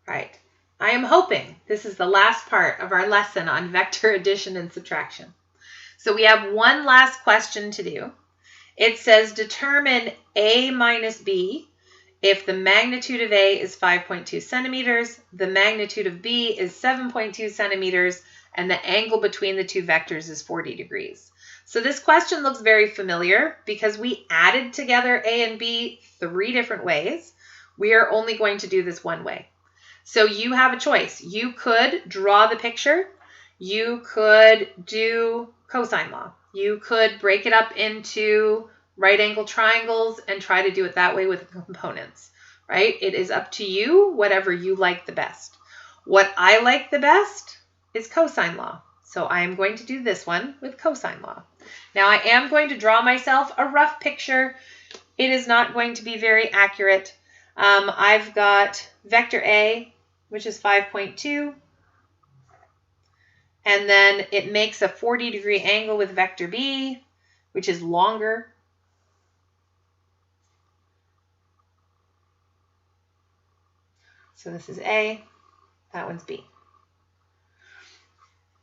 All right. I am hoping this is the last part of our lesson on vector addition and subtraction. So we have one last question to do. It says determine A minus B if the magnitude of A is 5.2 centimeters, the magnitude of B is 7.2 centimeters, and the angle between the two vectors is 40 degrees. So this question looks very familiar because we added together A and B 3 different ways. We are only going to do this one way. So you have a choice. You could draw the picture. You could do cosine law. You could break it up into right angle triangles and try to do it that way with components, right? It is up to you, whatever you like the best. What I like the best is cosine law. So I am going to do this one with cosine law. Now I am going to draw myself a rough picture. It is not going to be very accurate. I've got vector A, which is 5.2. And then it makes a 40-degree angle with vector B, which is longer. So this is A, that one's B.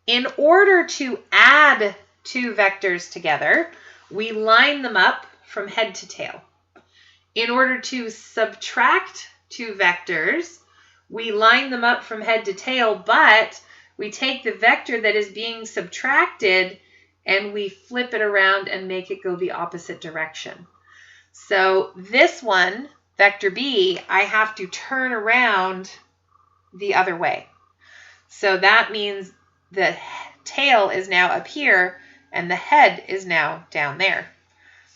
In order to add two vectors together, we line them up from head to tail. In order to subtract two vectors, we line them up from head to tail, but we take the vector that is being subtracted and we flip it around and make it go the opposite direction. So this one, vector B, I have to turn around the other way. So that means the tail is now up here and the head is now down there.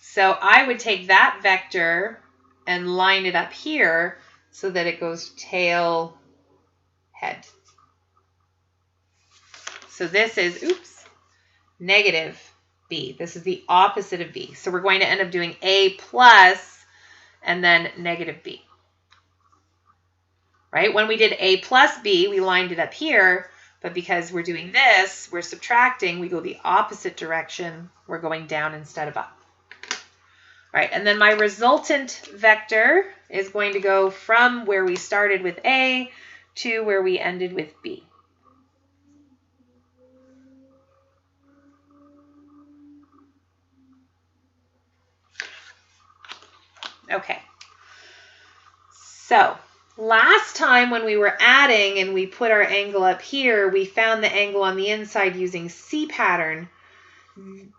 So I would take that vector and line it up here so that it goes tail, head. So this is, negative B. This is the opposite of B. So we're going to end up doing A plus and then negative B. Right? When we did A plus B, we lined it up here, but because we're doing this, we're subtracting, we go the opposite direction. We're going down instead of up. All right, and then my resultant vector is going to go from where we started with A to where we ended with B. Okay, so last time when we were adding and we put our angle up here, we found the angle on the inside using C pattern.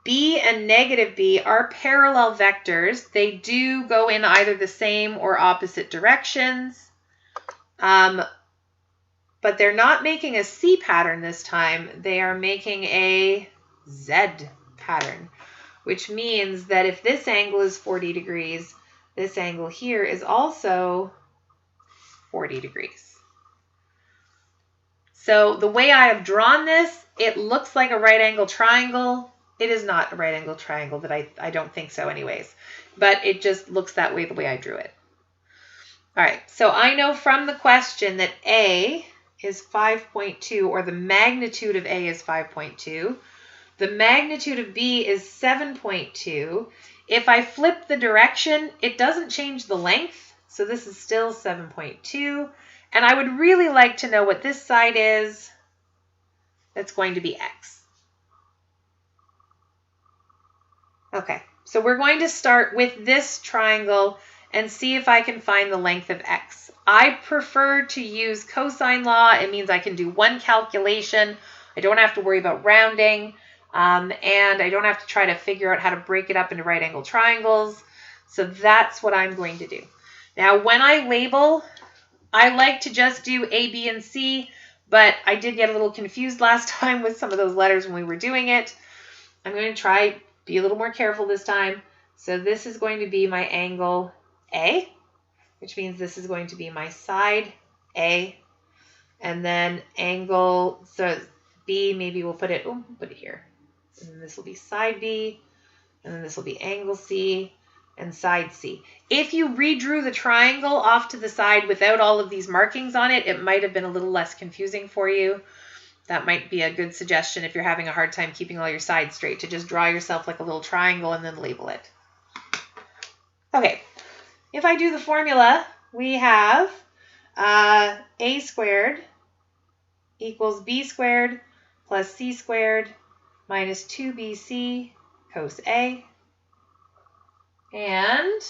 B and negative B are parallel vectors. They do go in either the same or opposite directions, but they're not making a C pattern this time. They are making a Z pattern, which means that if this angle is 40 degrees, this angle here is also 40 degrees. So the way I have drawn this, it looks like a right angle triangle. It is not a right angle triangle, that I don't think so anyways, but it just looks that way the way I drew it. All right, so I know from the question that A is 5.2, or the magnitude of A is 5.2. The magnitude of B is 7.2. If I flip the direction, it doesn't change the length, so this is still 7.2. And I would really like to know what this side is. That's going to be X. Okay, so we're going to start with this triangle and see if I can find the length of X. I prefer to use cosine law. It means I can do one calculation. I don't have to worry about rounding, and I don't have to try to figure out how to break it up into right angle triangles. So that's what I'm going to do. Now, when I label, I like to just do A, B, and C, but I did get a little confused last time with some of those letters when we were doing it. I'm going to try be a little more careful this time. So this is going to be my angle A, which means this is going to be my side A, and then angle, so B, maybe we'll put it here. And then this will be side B, and then this will be angle C and side C. If you redrew the triangle off to the side without all of these markings on it, it might have been a little less confusing for you. That might be a good suggestion if you're having a hard time keeping all your sides straight, to just draw yourself like a little triangle and then label it. Okay, if I do the formula, we have a squared equals b squared plus c squared minus 2bc cos A. And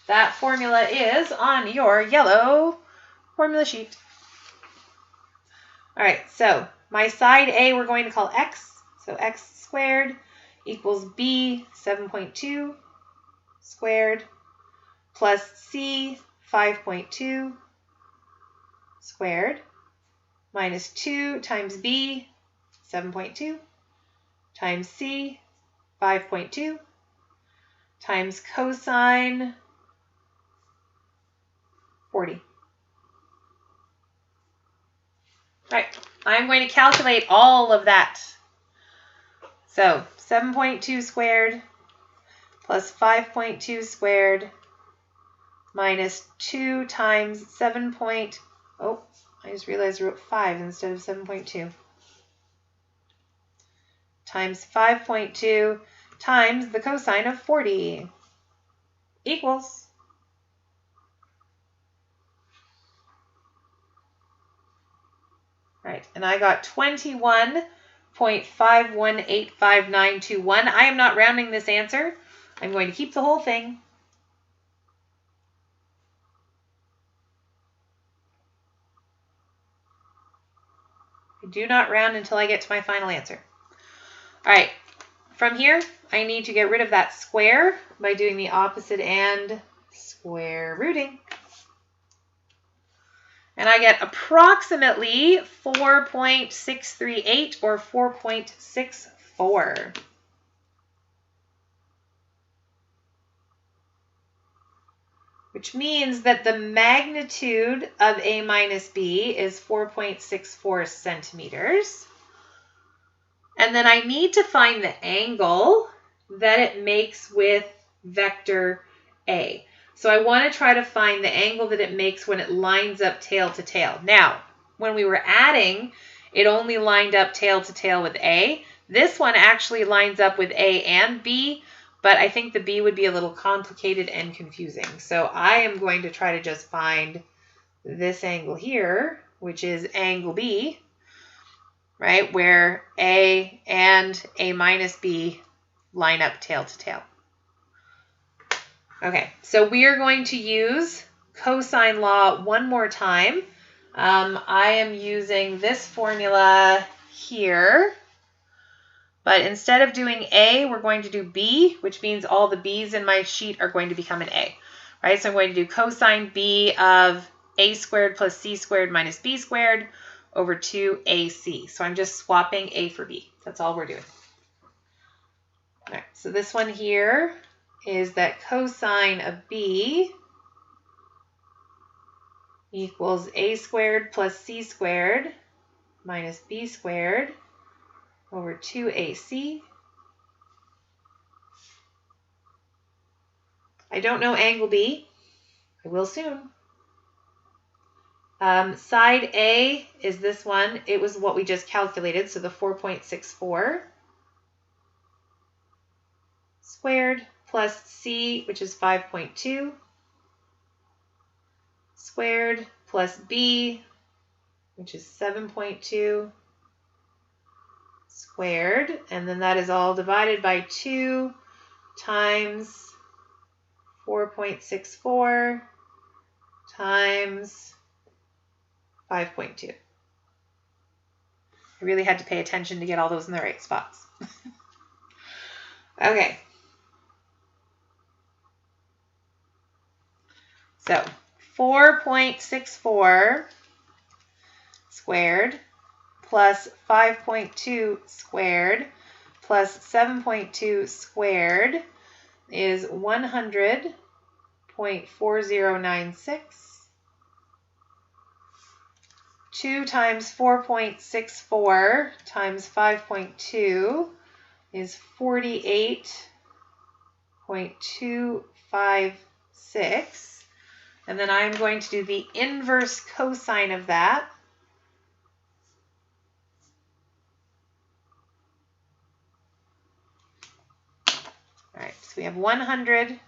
that formula is on your yellow formula sheet. All right, so my side A we're going to call x. So x squared equals b 7.2 squared plus c 5.2 squared minus 2 times b 7.2 times c 5.2 times cosine 40. All right, I'm going to calculate all of that. So 7.2 squared plus 5.2 squared minus 2 times 7. Oh, I just realized I wrote 5 instead of 7.2. Times 5.2 times the cosine of 40 equals. Right, and I got 21.5185921. I am not rounding this answer. I'm going to keep the whole thing. I do not round until I get to my final answer. All right, from here, I need to get rid of that square by doing the opposite and square rooting. And I get approximately 4.638 or 4.64. Which means that the magnitude of A minus B is 4.64 centimeters. And then I need to find the angle that it makes with vector A. So I want to try to find the angle that it makes when it lines up tail to tail. Now, when we were adding, it only lined up tail to tail with A. This one actually lines up with A and B, but I think the B would be a little complicated and confusing. So I am going to try to just find this angle here, which is angle B, right, where A and A minus B line up tail to tail. Okay, so we are going to use cosine law one more time. I am using this formula here, but instead of doing A, we're going to do B, which means all the B's in my sheet are going to become an A, right? So I'm going to do cosine B of A squared plus C squared minus B squared over 2AC. So I'm just swapping A for B. That's all we're doing. All right, so this one here is that cosine of B equals A squared plus C squared minus B squared over 2AC. I don't know angle B. I will soon. Side A is this one. It was what we just calculated, so the 4.64 squared plus C, which is 5.2 squared plus B, which is 7.2 squared, and then that is all divided by 2 times 4.64 times 5.2. I really had to pay attention to get all those in the right spots. Okay. So 4.64 squared plus 5.2 squared plus 7.2 squared is 100.4096. 2 times 4.64 times 5.2 is 48.256. And then I'm going to do the inverse cosine of that. All right, so we have 100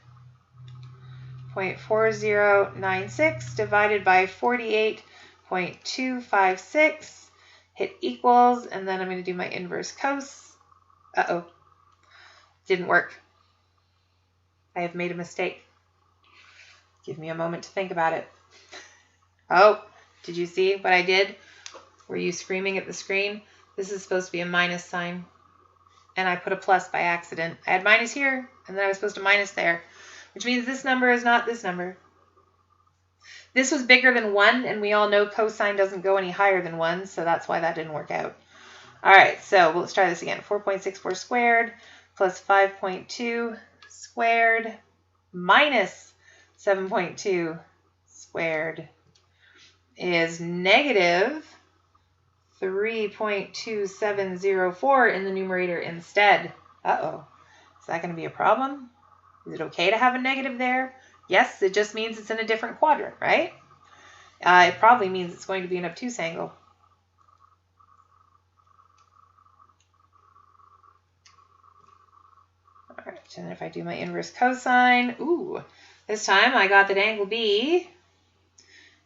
0.4096 divided by 48.256. Hit equals, and then I'm going to do my inverse cos. Uh-oh. Didn't work. I have made a mistake. Give me a moment to think about it. Oh, did you see what I did? Were you screaming at the screen? This is supposed to be a minus sign. And I put a plus by accident. I had minus here, and then I was supposed to minus there, which means this number is not this number. This was bigger than 1, and we all know cosine doesn't go any higher than 1, so that's why that didn't work out. All right, so let's try this again. 4.64 squared plus 5.2 squared minus 7.2 squared is negative 3.2704 in the numerator instead. Uh-oh. Is that going to be a problem? Is it okay to have a negative there? Yes, it just means it's in a different quadrant, right? It probably means it's going to be an obtuse angle. All right, and if I do my inverse cosine, ooh, this time I got that angle B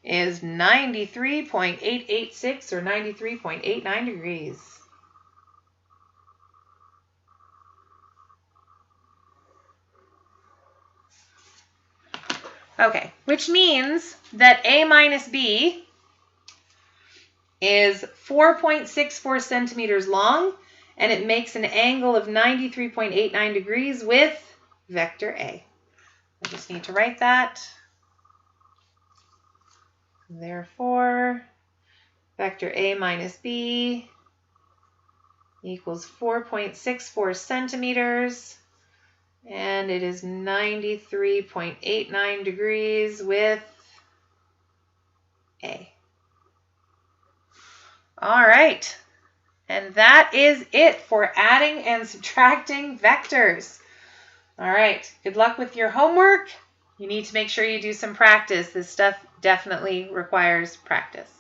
is 93.886 or 93.89 degrees. Okay, which means that A minus B is 4.64 centimeters long, and it makes an angle of 93.89 degrees with vector A. I just need to write that. Therefore, vector A minus B equals 4.64 centimeters, and it is 93.89 degrees with A. All right, and that is it for adding and subtracting vectors. All right, good luck with your homework. You need to make sure you do some practice. This stuff definitely requires practice.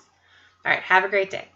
All right, have a great day.